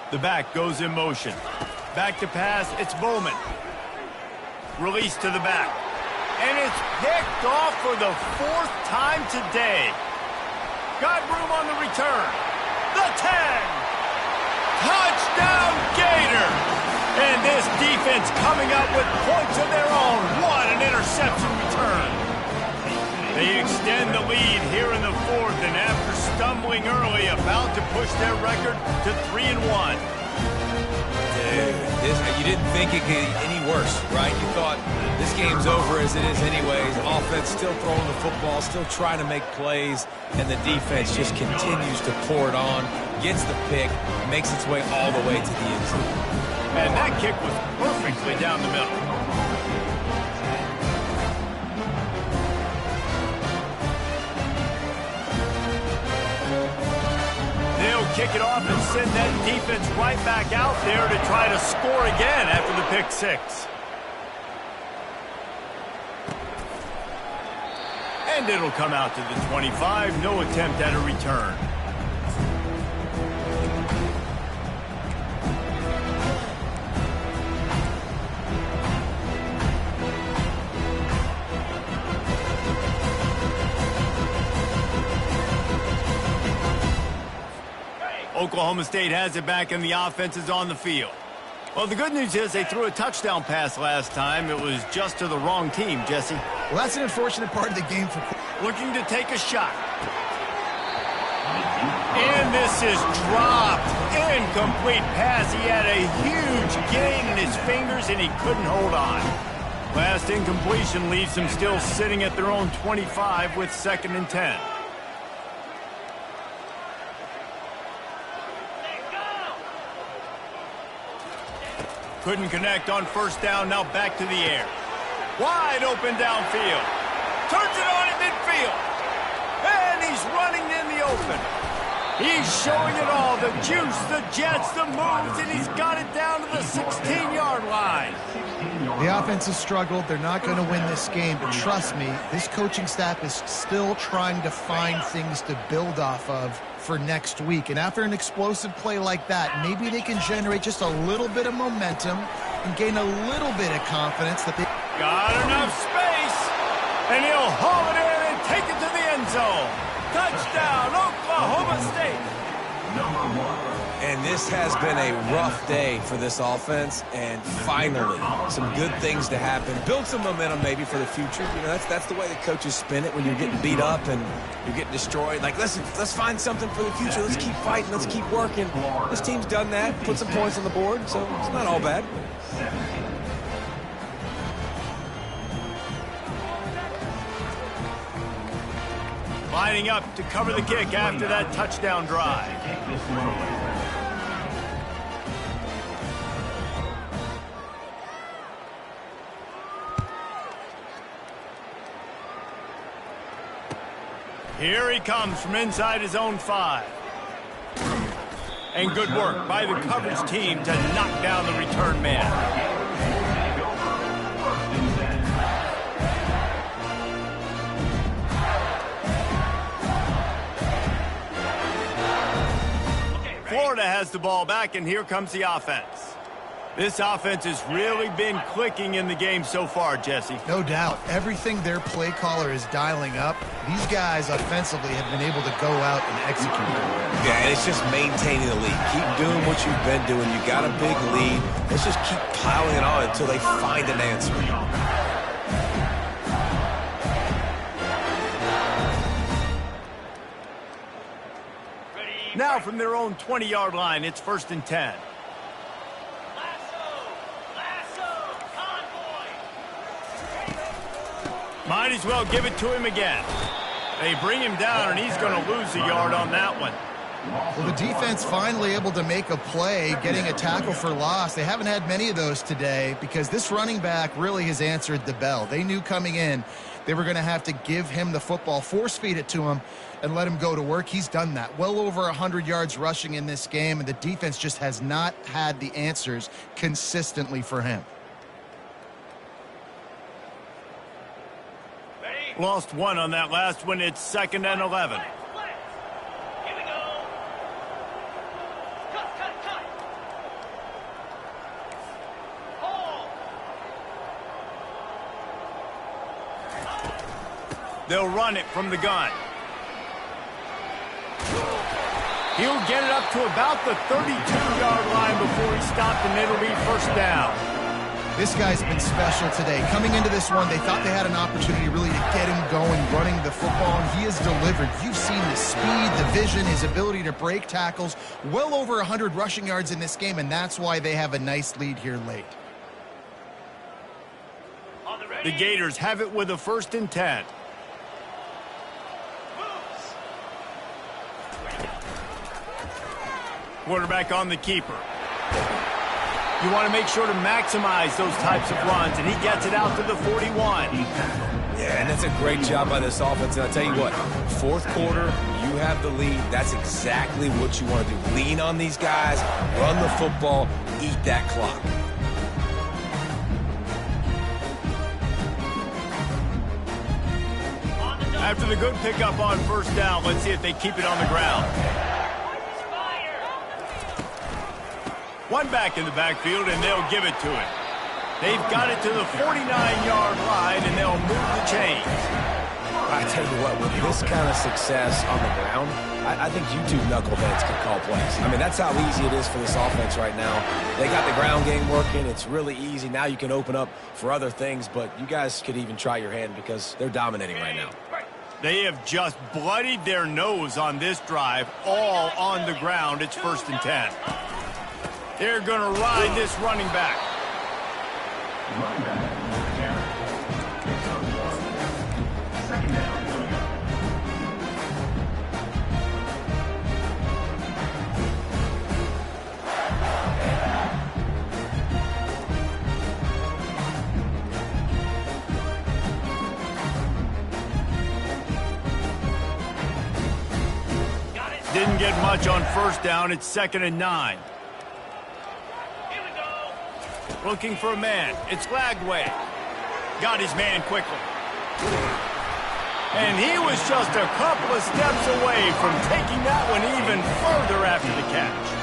The back goes in motion. Back to pass, it's Bowman. Release to the back. And it's picked off for the 4th time today. Got room on the return. The 10. Touchdown, Gator. And this defense coming up with points of their own. What an interception return. They extend the lead here in the 4th, and after stumbling early, about to push their record to 3-1. You didn't think it could get any worse, right? You thought this game's over as it is anyways. Offense still throwing the football, still trying to make plays, and the defense just continues to pour it on, gets the pick, makes its way all the way to the end zone. And that kick was perfectly down the middle. They'll kick it off and send that defense right back out there to try to score again after the pick 6. And it'll come out to the 25. No attempt at a return. Oklahoma State has it back and the offense is on the field. Well, the good news is they threw a touchdown pass last time. It was just to the wrong team, Jesse. Well, that's an unfortunate part of the game for... Looking to take a shot. And this is dropped. Incomplete pass. He had a huge gain in his fingers and he couldn't hold on. Last incompletion leaves them still sitting at their own 25 with 2nd and 10. Couldn't connect on 1st down, now back to the air. Wide open downfield. Turns it on at midfield. And he's running in the open. He's showing it all, the juice, the jets, the moves, and he's got it down to the 16-yard line. The offense has struggled. They're not going to win this game, but trust me, this coaching staff is still trying to find things to build off of for next week. And after an explosive play like that, maybe they can generate just a little bit of momentum and gain a little bit of confidence that they... Got enough space, and he'll haul it in and take it to the end zone. Touchdown, Oklahoma State. Number 1. And this has been a rough day for this offense, and finally, some good things to happen. Build some momentum maybe for the future. You know, that's the way the coaches spin it when you're getting beat up and you're getting destroyed. Like, listen, let's find something for the future. Let's keep fighting. Let's keep working. This team's done that, put some points on the board, so it's not all bad. Lining up to cover the kick after that touchdown drive. Here he comes from inside his own 5. And good work by the coverage team to knock down the return man. Florida has the ball back, and here comes the offense. This offense has really been clicking in the game so far, Jesse. No doubt. Everything their play caller is dialing up, these guys offensively have been able to go out and execute. Yeah, and it's just maintaining the lead. Keep doing what you've been doing. You got a big lead. Let's just keep piling it on until they find an answer. Now from their own 20-yard line, it's 1st and 10. Might as well give it to him again. They bring him down, and he's going to lose a yard on that one. Well, the defense finally able to make a play, getting a tackle for loss. They haven't had many of those today because this running back really has answered the bell. They knew coming in they were going to have to give him the football, force feed it to him, and let him go to work. He's done that. Well over 100 yards rushing in this game, and the defense just has not had the answers consistently for him. Lost one on that last one. It's 2nd and 11. They'll run it from the gun. He'll get it up to about the 32-yard line before he stopped, and it'll be 1st down. This guy's been special today. Coming into this one, they thought they had an opportunity really to get him going, running the football, and he has delivered. You've seen the speed, the vision, his ability to break tackles. Well over 100 rushing yards in this game, and that's why they have a nice lead here late. The Gators have it with a 1st and 10. Quarterback on the keeper. You want to make sure to maximize those types of runs, and he gets it out to the 41. Yeah, and that's a great job by this offense. And I'll tell you what, 4th quarter, you have the lead. That's exactly what you want to do. Lean on these guys, run the football, eat that clock. After the good pickup on 1st down, let's see if they keep it on the ground. One back in the backfield, and they'll give it to him. They've got it to the 49-yard line, and they'll move the chains. I tell you what, with this kind of success on the ground, I think you two knuckleheads can call plays. I mean, that's how easy it is for this offense right now. They got the ground game working. It's really easy. Now you can open up for other things, but you guys could even try your hand because they're dominating right now. They have just bloodied their nose on this drive, all on the ground. It's 1st and 10. They're going to ride this running back. Running back. Second down. Didn't get much on 1st down. It's 2nd and 9. Looking for a man. It's Lagway. Got his man quickly. And he was just a couple of steps away from taking that one even further after the catch.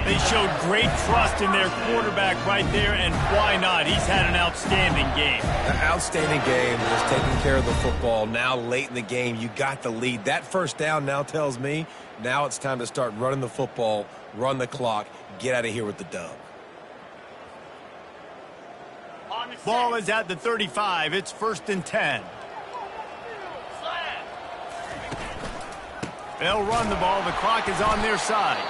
They showed great trust in their quarterback right there, and why not? He's had an outstanding game. An outstanding game, just taking care of the football. Now late in the game, you got the lead. That 1st down now tells me now it's time to start running the football, run the clock, get out of here with the dub. Ball is at the 35. It's 1st and 10. They'll run the ball. The clock is on their side.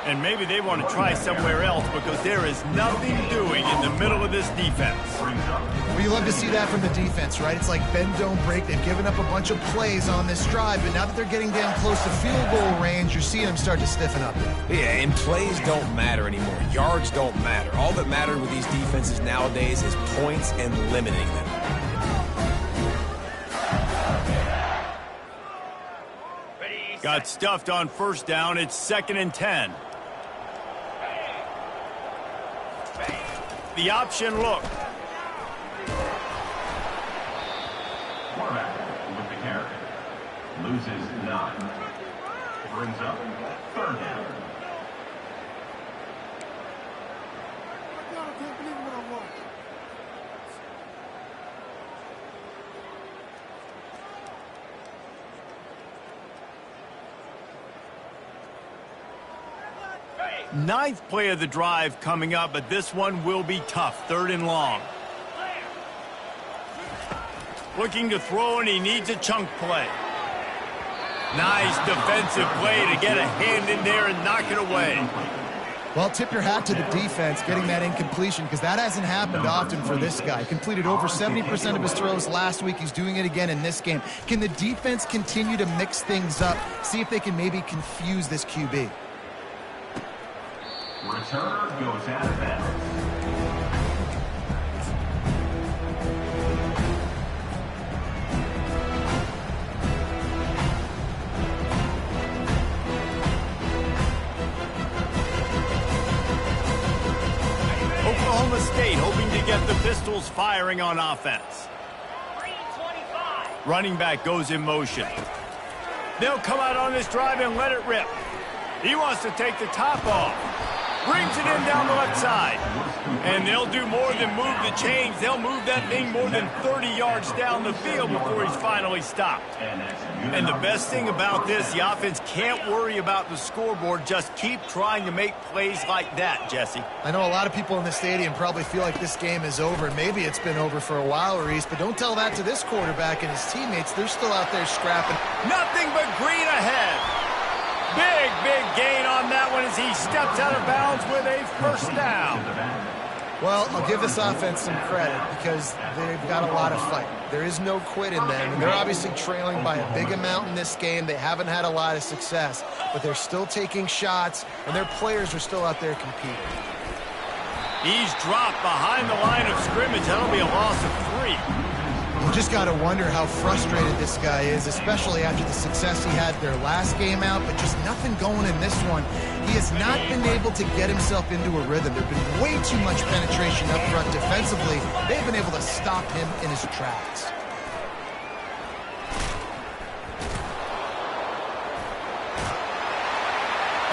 And maybe they want to try somewhere else because there is nothing doing in the middle of this defense. Well, you love to see that from the defense, right? It's like bend, don't break. They've given up a bunch of plays on this drive, but now that they're getting down close to field goal range, you're seeing them start to stiffen up. Yeah, and plays don't matter anymore. Yards don't matter. All that matters with these defenses nowadays is points and limiting them. Got stuffed on 1st down. It's 2nd and 10. The option look. Quarterback with the carry. Loses 9. Brings up 3rd down. Ninth play of the drive coming up, but this one will be tough. 3rd and long. Looking to throw, and he needs a chunk play. Nice defensive play to get a hand in there and knock it away. Well, tip your hat to the defense getting that incompletion because that hasn't happened often for this guy. Completed over 70% of his throws last week. He's doing it again in this game. Can the defense continue to mix things up, see if they can maybe confuse this QB? Returner goes out of bounds. Oklahoma State hoping to get the Pistols firing on offense. Running back goes in motion. They'll come out on this drive and let it rip. He wants to take the top off. Brings it in down the left side. And they'll do more than move the chains. They'll move that thing more than 30 yards down the field before he's finally stopped. And the best thing about this, the offense can't worry about the scoreboard. Just keep trying to make plays like that, Jesse. I know a lot of people in the stadium probably feel like this game is over. Maybe it's been over for a while, Reese, but don't tell that to this quarterback and his teammates. They're still out there scrapping. Nothing but green ahead. Big gain on that one as he steps out of bounds with a 1st down. Well, I'll give this offense some credit because they've got a lot of fight. There is no quit in them, and they're obviously trailing by a big amount in this game. They haven't had a lot of success, but they're still taking shots, and their players are still out there competing. He's dropped behind the line of scrimmage. That'll be a loss of 3. You just got to wonder how frustrated this guy is, especially after the success he had their last game out, but just nothing going in this one. He has not been able to get himself into a rhythm. There's been way too much penetration up front defensively. They've been able to stop him in his tracks.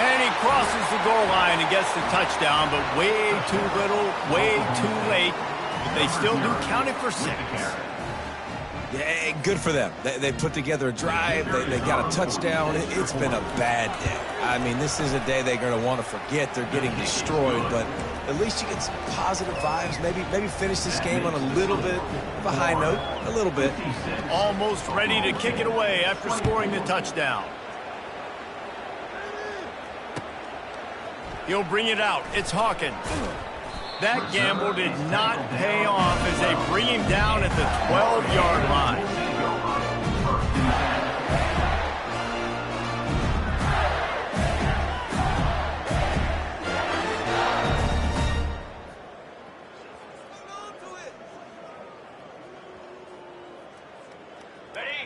And he crosses the goal line and gets the touchdown, but way too little, way too late. But they still do count it for 6. Yeah, good for them. They put together a drive. They got a touchdown. It's been a bad day. I mean, this is a day they're going to want to forget. They're getting destroyed, but at least you get some positive vibes. Maybe finish this game on a little bit of a high note, a little bit. Almost ready to kick it away after scoring the touchdown. He'll bring it out. It's Hawkins. That gamble did not pay off as they bring him down at the 12-yard line.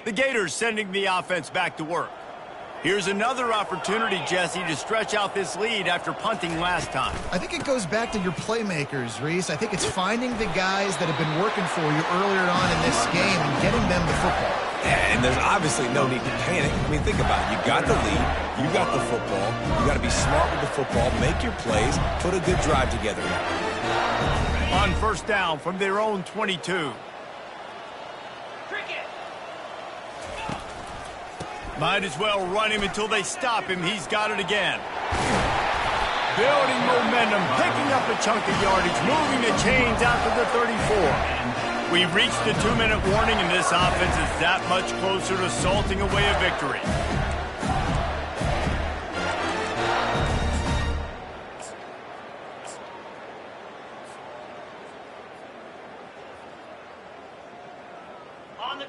The Gators sending the offense back to work. Here's another opportunity, Jesse, to stretch out this lead after punting last time. I think it goes back to your playmakers, Reese. I think it's finding the guys that have been working for you earlier on in this game and getting them the football. Yeah, and there's obviously no need to panic. I mean, think about it. You got the lead. You got the football. You got to be smart with the football. Make your plays. Put a good drive together. On first down from their own 22. Might as well run him until they stop him. He's got it again. Building momentum, picking up a chunk of yardage, moving the chains out to the 34. We've reached the 2-minute warning, and this offense is that much closer to salting away a victory.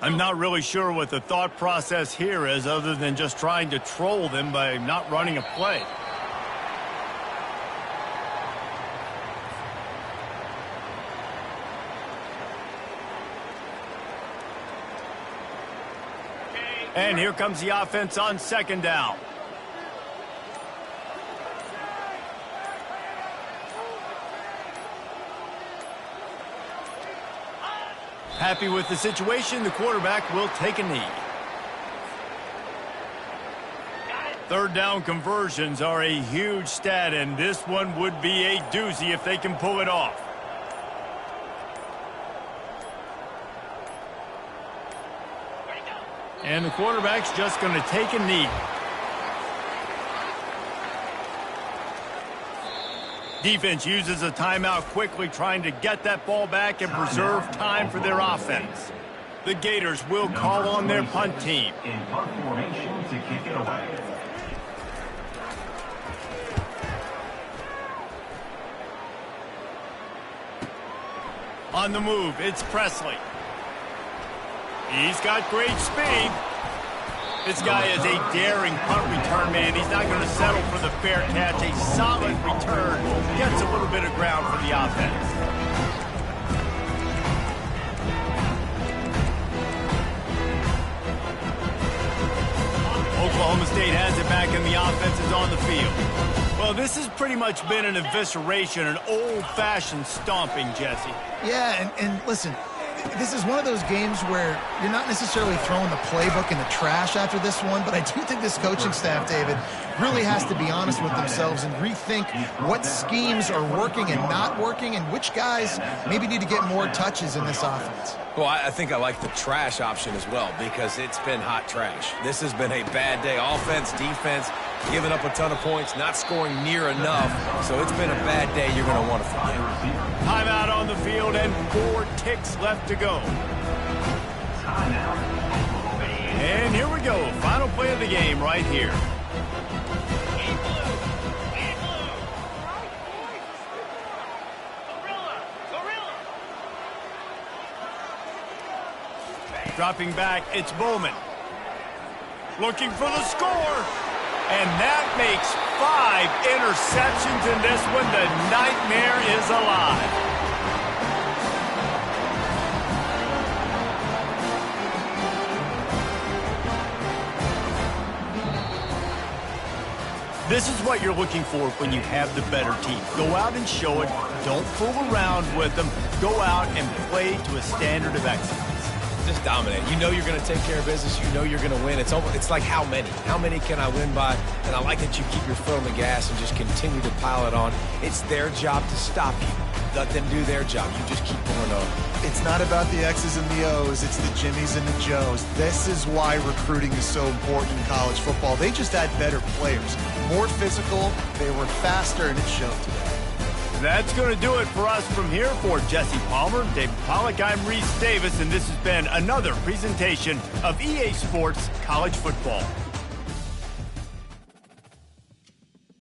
I'm not really sure what the thought process here is other than just trying to troll them by not running a play. And here comes the offense on second down. Happy with the situation, the quarterback will take a knee. Third down conversions are a huge stat, and this one would be a doozy if they can pull it off. And the quarterback's just going to take a knee. Defense uses a timeout quickly, trying to get that ball back and preserve time for their offense. The Gators will call on their punt team. In punt formation to kick it away. On the move, it's Presley. He's got great speed. This guy is a daring punt return man. He's not going to settle for the fair catch. A solid return. Gets a little bit of ground for the offense. Oklahoma State has it back and the offense is on the field. Well, this has pretty much been an evisceration, an old-fashioned stomping, Jesse. Yeah, and listen, this is one of those games where you're not necessarily throwing the playbook in the trash after this one, but I do think this coaching staff, David, really has to be honest with themselves and rethink what schemes are working and not working and which guys maybe need to get more touches in this offense. Well, I think I like the trash option as well because it's been hot trash. This has been a bad day. Offense, defense, giving up a ton of points, not scoring near enough. So it's been a bad day you're going to want to forget. Timeout on the field and 4 ticks left to go. And here we go. Final play of the game right here. Dropping back, it's Bowman. Looking for the score. And that makes 5 interceptions in this one. The nightmare is alive. This is what you're looking for when you have the better team. Go out and show it. Don't fool around with them. Go out and play to a standard of excellence. Just dominate. You know you're going to take care of business. You know you're going to win. It's like how many? How many can I win by? And I like that you keep your foot on the gas and just continue to pile it on. It's their job to stop you. Let them do their job. You just keep going on. It's not about the X's and the O's. It's the Jimmies and the Joes. This is why recruiting is so important in college football. They just had better players, more physical, they were faster, and it showed today. That's going to do it for us from here. For Jesse Palmer, David Pollack, I'm Reese Davis, and this has been another presentation of EA Sports College Football.